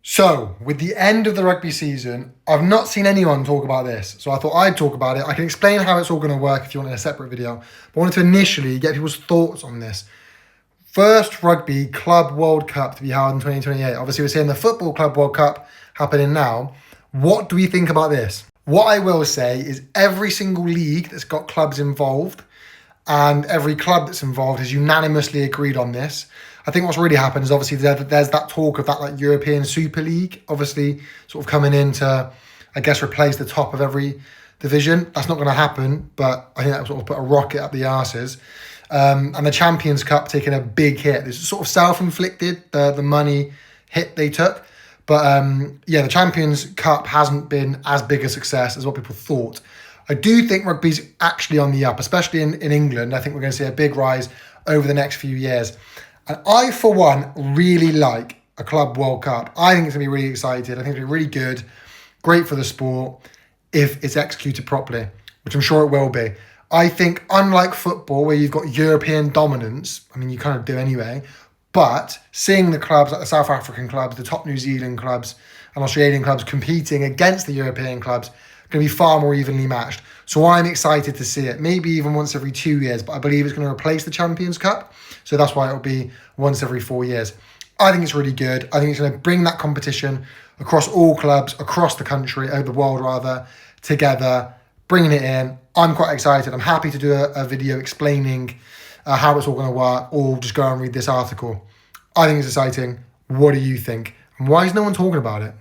So, with the end of the rugby season, I've not seen anyone talk about this. So I thought I'd talk about it. I can explain how it's all going to work if you want in a separate video. But I wanted to initially get people's thoughts on this. First Rugby Club World Cup to be held in 2028. Obviously, we're seeing the Football Club World Cup happening now. What do we think about this? What I will say is every single league that's got clubs involved and every club that's involved has unanimously agreed on this. I think what's really happened is obviously there's that talk of that like European Super League, obviously sort of coming in to, I guess, replace the top of every division. That's not going to happen, but I think that sort of put a rocket up the arses. And the Champions Cup taking a big hit. This is sort of self-inflicted, the money hit they took. But the Champions Cup hasn't been as big a success as what people thought. I do think rugby's actually on the up, especially in England. I think we're going to see a big rise over the next few years. And I, for one, really like a Club World Cup. I think it's going to be really exciting. I think it's going to be really good, great for the sport if it's executed properly, which I'm sure it will be. I think unlike football, where you've got European dominance, I mean, you kind of do anyway, but seeing the clubs like the South African clubs, the top New Zealand clubs and Australian clubs competing against the European clubs going to be far more evenly matched. So I'm excited to see it, maybe even once every 2 years, but I believe it's going to replace the Champions Cup. So that's why it'll be once every 4 years. I think it's really good. I think it's going to bring that competition across all clubs, across the country, the world rather, together, bringing it in. I'm quite excited. I'm happy to do a video explaining how it's all going to work, or just go and read this article. I think it's exciting. What do you think? And why is no one talking about it?